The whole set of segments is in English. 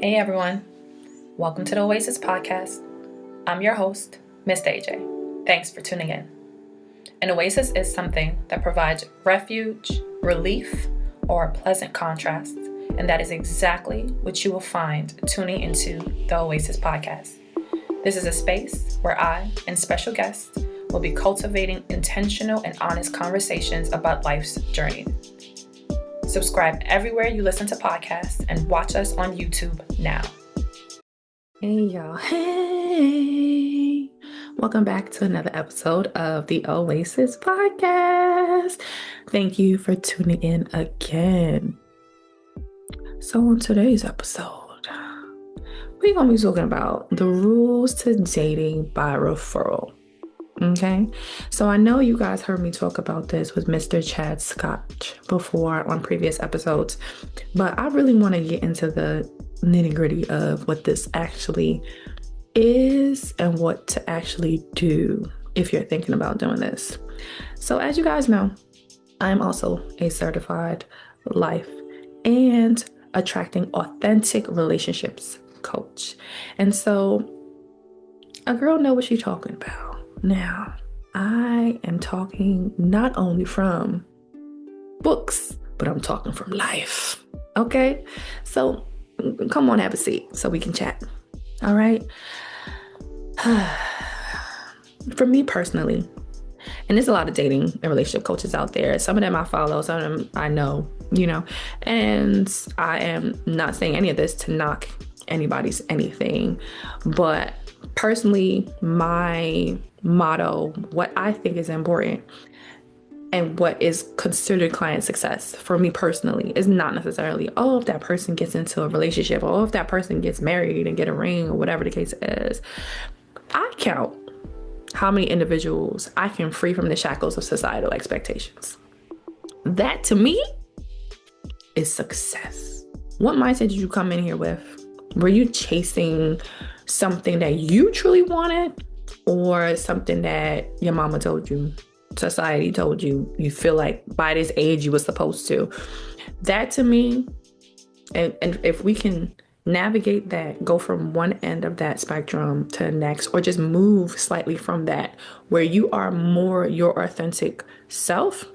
Hey everyone, welcome to the Oasis podcast. I'm your host, Miss AJ. Thanks for tuning in. An oasis is something that provides refuge, relief, or a pleasant contrast, and that is exactly what you will find tuning into the Oasis podcast. This is a space where I and special guests will be cultivating intentional and honest conversations about life's journey. Subscribe everywhere you listen to podcasts and watch us on YouTube now. Hey y'all, hey! Welcome back to another episode of the Oasis podcast. Thank you for tuning in again. So on today's episode, we're going to be talking about the rules to dating by referral. Okay, so I know you guys heard me talk about this with Mr. Chad Scott before on previous episodes, but I really want to get into the nitty-gritty of what this actually is and what to actually do if you're thinking about doing this. So as you guys know, I'm also a certified life and attracting authentic relationships coach. And so a girl know what she's talking about. Now, I am talking not only from books, but I'm talking from life. Okay? So come on, have a seat so we can chat. All right? For me personally, and there's a lot of dating and relationship coaches out there. Some of them I follow, some of them I know, and I am not saying any of this to knock anybody's anything, but personally, my motto, what I think is important and what is considered client success for me personally is not necessarily, if that person gets into a relationship or if that person gets married and get a ring or whatever the case is. I count how many individuals I can free from the shackles of societal expectations. That to me is success. What mindset did you come in here with? Were you chasing something that you truly wanted or something that your mama told you, society told you, you feel like by this age you were supposed to? That to me, and if we can navigate that, go from one end of that spectrum to the next, or just move slightly from that, where you are more your authentic self,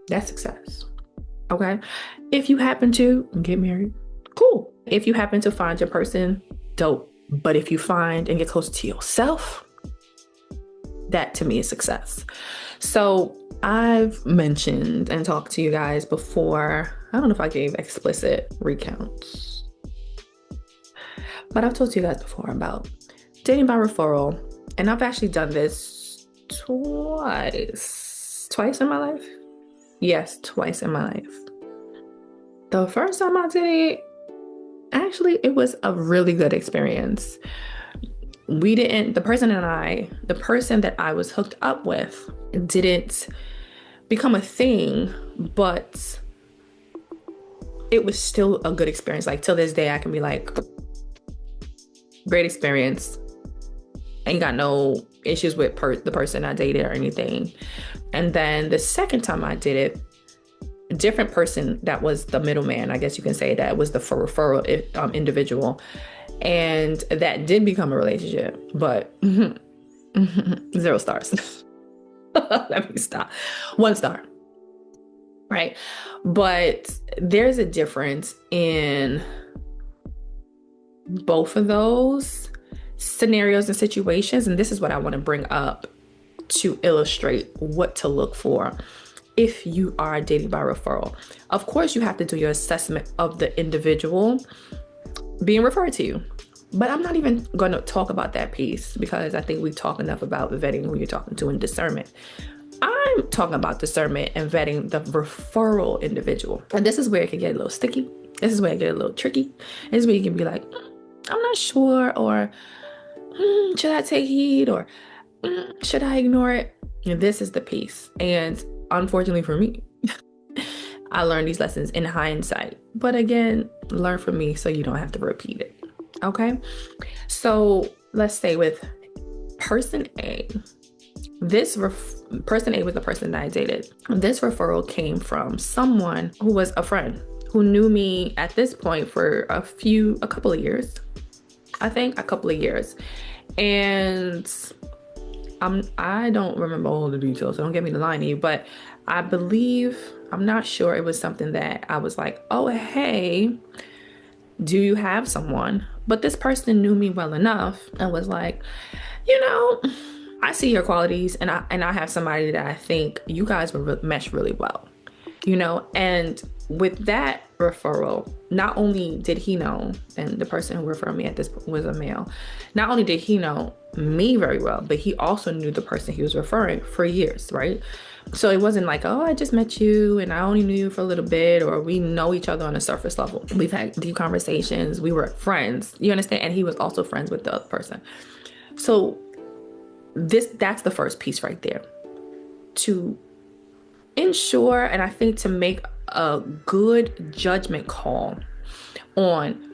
that's success. Okay? If you happen to get married, cool. If you happen to find your person, dope. But if you find and get close to yourself, that to me is success. So I've mentioned and talked to you guys before. I don't know if I gave explicit recounts, but I've talked to you guys before about dating by referral. And I've actually done this twice in my life. Yes, twice in my life. The first time I did it, actually, it was a really good experience. The person that I was hooked up with didn't become a thing, but it was still a good experience. Like till this day, I can be like, great experience. Ain't got no issues with the person I dated or anything. And then the second time I did it, a different person that was the middleman, I guess you can say, that was the referral individual. And that did become a relationship, but 0 stars. Let me stop. 1 star. Right? But there's a difference in both of those scenarios and situations. And this is what I want to bring up to illustrate what to look for if you are dating by referral. Of course, you have to do your assessment of the individual being referred to you. But I'm not even going to talk about that piece because I think we talk enough about vetting who you're talking to and discernment. I'm talking about discernment and vetting the referral individual. And this is where it can get a little sticky. This is where it get a little tricky. This is where you can be like, I'm not sure, or should I take heed, or should I ignore it? And this is the piece. And unfortunately for me, I learned these lessons in hindsight. But again, learn from me so you don't have to repeat it. Okay? So let's say with person A, person A was the person that I dated. This referral came from someone who was a friend who knew me at this point for a couple of years. I think a couple of years. And I don't remember all the details, so don't get me to lie to you, but I believe, I'm not sure, it was something that I was like, oh, hey, do you have someone? But this person knew me well enough and was like, I see your qualities, and I have somebody that I think you guys would mesh really well, and with that referral, not only did he know, and the person who referred me at this was a male, not only did he know me very well, but he also knew the person he was referring for years, right? So it wasn't like, oh, I just met you and I only knew you for a little bit, or we know each other on a surface level. We've had deep conversations. We were friends, you understand? And he was also friends with the other person. So that's the first piece right there. To ensure, and I think to make a good judgment call on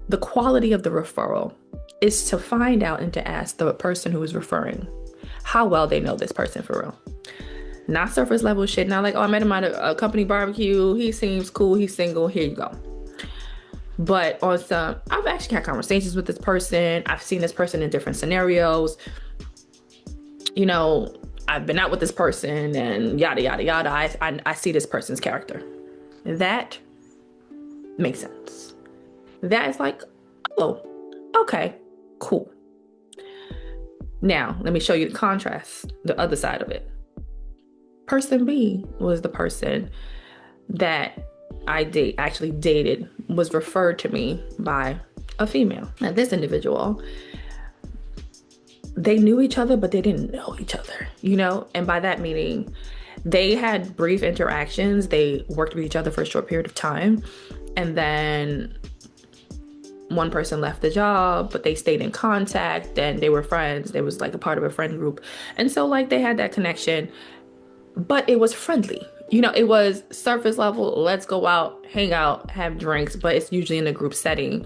the quality of the referral, is to find out and to ask the person who is referring how well they know this person for real. Not surface level shit, not like, oh, I met him at a company barbecue, he seems cool, he's single, here you go. But on some, I've actually had conversations with this person, I've seen this person in different scenarios, I've been out with this person and yada, yada, yada. I see this person's character. That makes sense. That is like, oh, okay, cool. Now, let me show you the contrast, the other side of it. Person B was the person that I actually dated, was referred to me by a female. Now, this individual, they knew each other, but they didn't know each other, And by that meaning, they had brief interactions. They worked with each other for a short period of time. And then one person left the job, but they stayed in contact and they were friends. They was like a part of a friend group. And so like they had that connection, but it was friendly. It was surface level. Let's go out, hang out, have drinks, but it's usually in a group setting.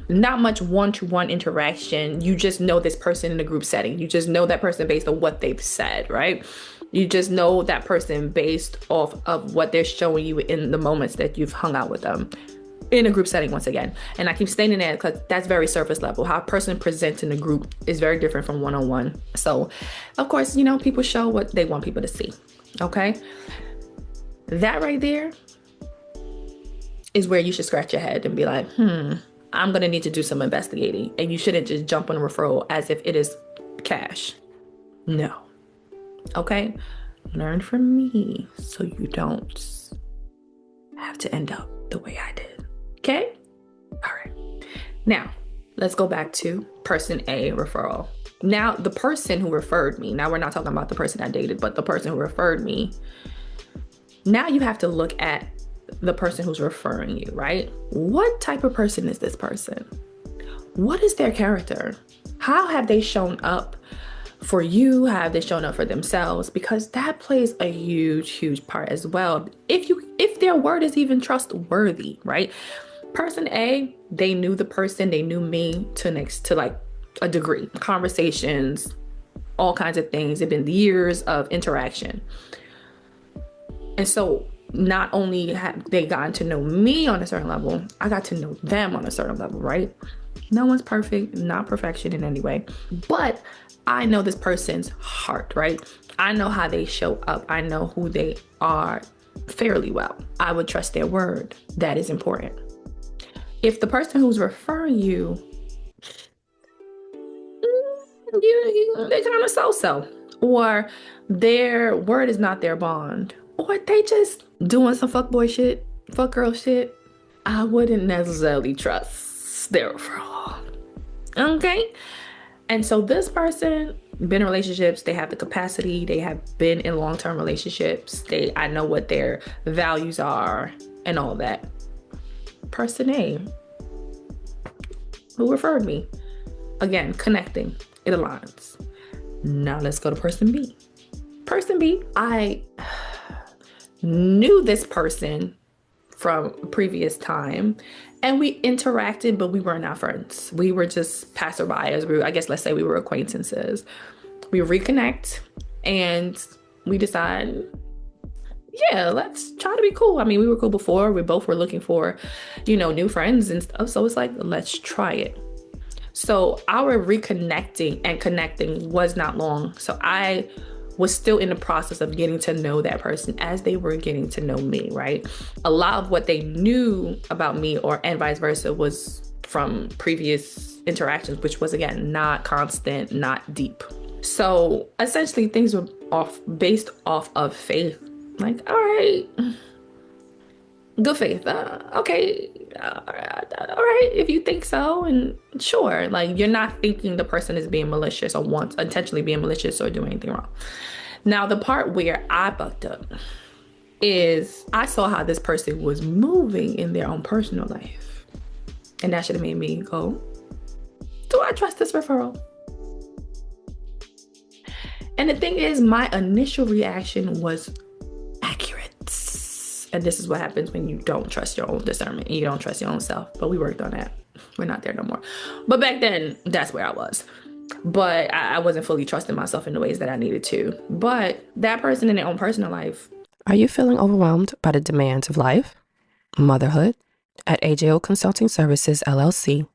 Not much one-to-one interaction. You just know this person in a group setting. You just know that person based on what they've said, right? You just know that person based off of what they're showing you in the moments that you've hung out with them in a group setting once again. And I keep stating that because that's very surface level. How a person presents in a group is very different from one-on-one. So of course, people show what they want people to see. Okay. That right there is where you should scratch your head and be like, I'm going to need to do some investigating. And you shouldn't just jump on a referral as if it is cash. No. Okay. Learn from me so you don't have to end up the way I did. Okay. All right. Now let's go back to person A referral. Now the person who referred me, now we're not talking about the person I dated, but the person who referred me. Now you have to look at the person who's referring you, right? What type of person is this person? What is their character? How have they shown up for you? How have they shown up for themselves? Because that plays a huge, huge part as well. If their word is even trustworthy, right? Person A, they knew the person, they knew me to like a degree. Conversations, all kinds of things. It's been years of interaction. And so not only have they gotten to know me on a certain level, I got to know them on a certain level, right? No one's perfect, not perfection in any way, but I know this person's heart, right? I know how they show up. I know who they are fairly well. I would trust their word. That is important. If the person who's referring you, they're kind of so-so, or their word is not their bond, or they just doing some fuckboy shit, fuck girl shit, I wouldn't necessarily trust their referral. Okay? And so this person, been in relationships, they have the capacity, they have been in long-term relationships, I know what their values are and all that. Person A, who referred me, again, connecting, it aligns. Now let's go to person B. Person B, I knew this person from a previous time and we interacted, but we were not friends. We were just passerbyers. I guess let's say we were acquaintances. We reconnect and we decide, yeah, let's try to be cool. I mean, we were cool before. We both were looking for, new friends and stuff. So it's like, let's try it. So our reconnecting and connecting was not long. So I was still in the process of getting to know that person as they were getting to know me, right? A lot of what they knew about me and vice versa was from previous interactions, which was, again, not constant, not deep. So essentially things were based off of faith. Like, all right, good faith. Okay, all right, if you think so, and sure. Like, you're not thinking the person is being malicious or wants intentionally being malicious or doing anything wrong. Now, the part where I fucked up is I saw how this person was moving in their own personal life. And that should have made me go, do I trust this referral? And the thing is, my initial reaction was accurate. And this is what happens when you don't trust your own discernment and you don't trust your own self. But we worked on that. We're not there no more. But back then, that's where I was. But I wasn't fully trusting myself in the ways that I needed to. But that person in their own personal life. Are you feeling overwhelmed by the demands of life, motherhood? At AJO Consulting Services, LLC,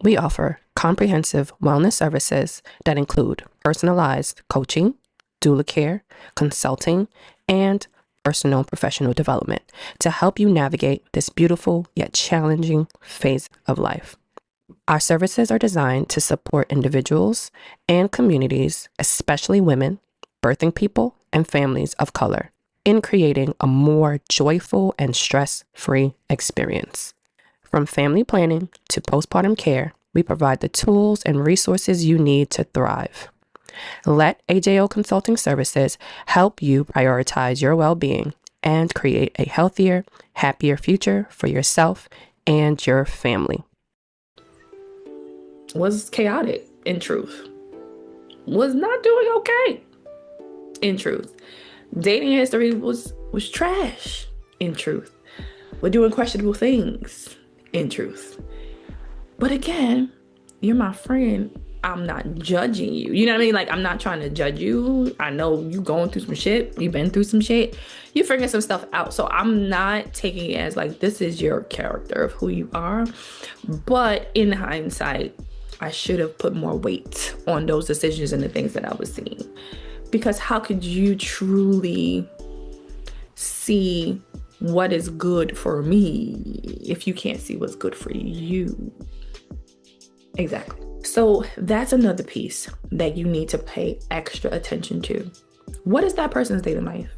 we offer comprehensive wellness services that include personalized coaching, doula care, consulting, and personal and professional development to help you navigate this beautiful yet challenging phase of life. Our services are designed to support individuals and communities, especially women, birthing people, and families of color, in creating a more joyful and stress-free experience. From family planning to postpartum care, we provide the tools and resources you need to thrive. Let AJO Consulting Services help you prioritize your well-being and create a healthier, happier future for yourself and your family. Was chaotic, in truth. Was not doing okay, in truth. Dating history was trash, in truth. We're doing questionable things, in truth. But again, you're my friend. I'm not judging you. You know what I mean? Like, I'm not trying to judge you. I know you going through some shit. You've been through some shit. You're figuring some stuff out. So I'm not taking it as like, this is your character of who you are. But in hindsight, I should have put more weight on those decisions and the things that I was seeing. Because how could you truly see what is good for me if you can't see what's good for you? Exactly. So that's another piece that you need to pay extra attention to. What is that person's dating life?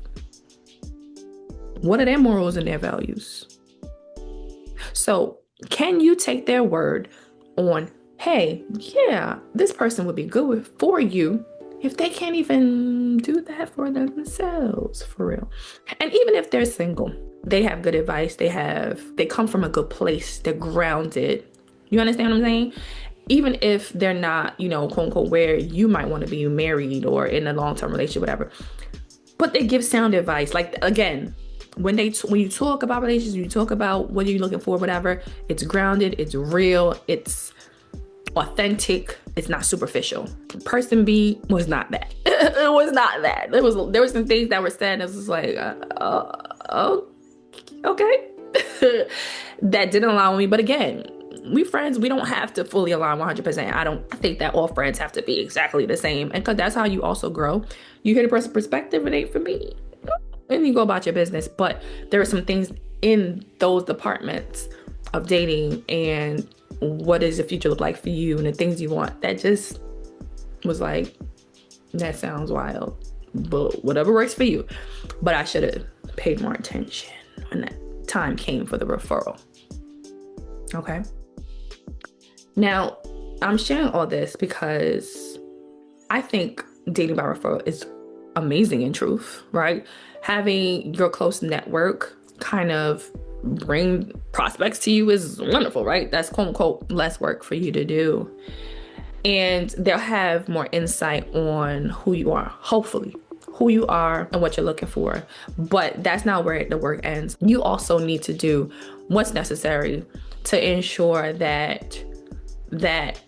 What are their morals and their values? So can you take their word on, hey, yeah, this person would be good for you if they can't even do that for themselves, for real? And even if they're single, they have good advice. They come from a good place. They're grounded. You understand what I'm saying? Even if they're not, quote unquote, where you might want to be married or in a long-term relationship, whatever. But they give sound advice. Like, again, when you talk about relationships, you talk about what you're looking for, whatever, it's grounded, it's real, it's authentic, it's not superficial. Person B was not that. It was not that. There were some things that were said. It was just like, okay. That didn't align with me. But again, we friends, we don't have to fully align 100%. I don't think that all friends have to be exactly the same. And because that's how you also grow. You hear the person's perspective, it ain't for me. And you go about your business. But there are some things in those departments of dating and what does the future look like for you and the things you want that just was like, that sounds wild, but whatever works for you. But I should have paid more attention when that time came for the referral. Okay. Now, I'm sharing all this because I think dating by referral is amazing in truth, right? Having your close network kind of bring prospects to you is wonderful, right? That's quote unquote less work for you to do. And they'll have more insight on who you are, hopefully, who you are and what you're looking for. But that's not where the work ends. You also need to do what's necessary to ensure that that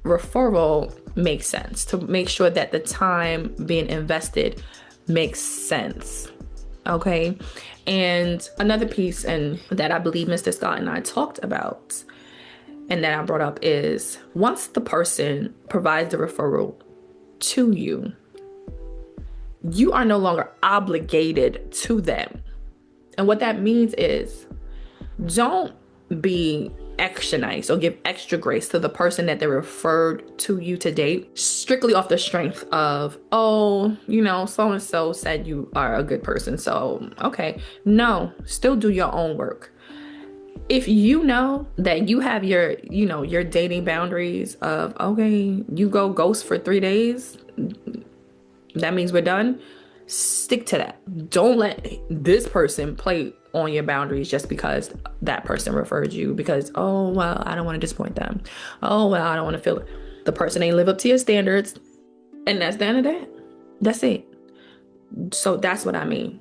referral makes sense, to make sure that the time being invested makes sense. Okay. And another piece and that I believe Mr. Scott and I talked about and that I brought up is once the person provides the referral to you, you are no longer obligated to them. And what that means is don't be extra nice or give extra grace to the person that they referred to you to date strictly off the strength of, oh, so-and-so said you are a good person, so okay. No, still do your own work. If you know that you have your dating boundaries of, okay, you go ghost for 3 days, that means we're done. Stick to that. Don't let this person play on your boundaries just because that person referred you, because, oh, well, I don't want to disappoint them. Oh, well, I don't want to feel it. The person ain't live up to your standards. And that's the end of that. That's it. So that's what I mean.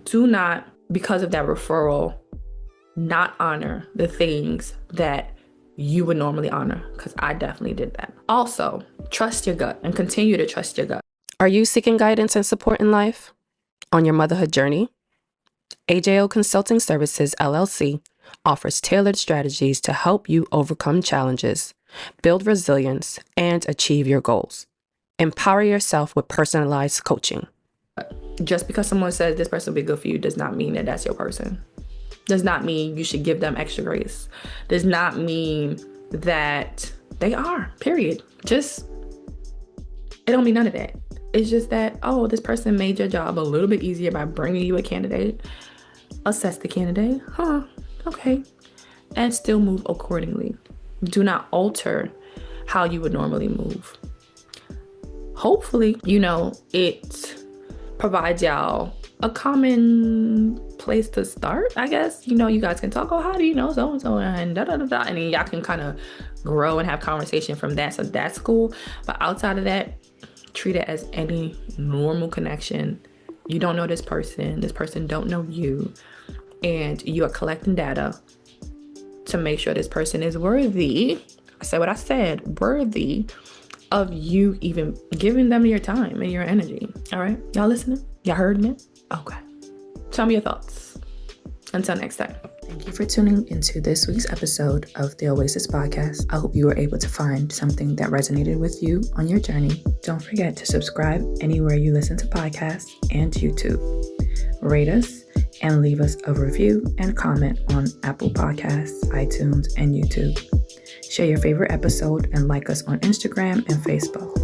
Do not, because of that referral, not honor the things that you would normally honor, because I definitely did that. Also, trust your gut and continue to trust your gut. Are you seeking guidance and support in life? On your motherhood journey? AJO Consulting Services, LLC, offers tailored strategies to help you overcome challenges, build resilience, and achieve your goals. Empower yourself with personalized coaching. Just because someone says this person will be good for you does not mean that that's your person. Does not mean you should give them extra grace. Does not mean that they are, period. It don't mean none of that. It's just that, oh, this person made your job a little bit easier by bringing you a candidate. Assess the candidate. Okay. And still move accordingly. Do not alter how you would normally move. Hopefully, it provides y'all a common place to start, I guess. You guys can talk, oh, how do you know so-and-so, and da-da-da-da. And then y'all can kind of grow and have conversation from that. So that's cool. But outside of that, treat it as any normal connection. You don't know this person don't know you, and you are collecting data to make sure this person is worthy. I said what I said, worthy of you even giving them your time and your energy. All right, y'all listening? Y'all heard me? Okay. Tell me your thoughts. Until next time. Thank you for tuning into this week's episode of the Oasis podcast. I hope you were able to find something that resonated with you on your journey. Don't forget to subscribe anywhere you listen to podcasts and YouTube. Rate us and leave us a review and comment on Apple Podcasts, iTunes, and YouTube. Share your favorite episode and like us on Instagram and Facebook.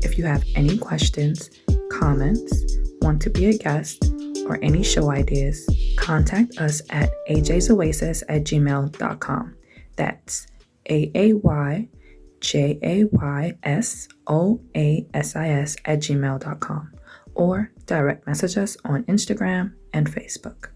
If you have any questions, comments, want to be a guest, or any show ideas, contact us at ajaysoasis@gmail.com. That's AAYJAYSOASIS@gmail.com, or direct message us on Instagram and Facebook.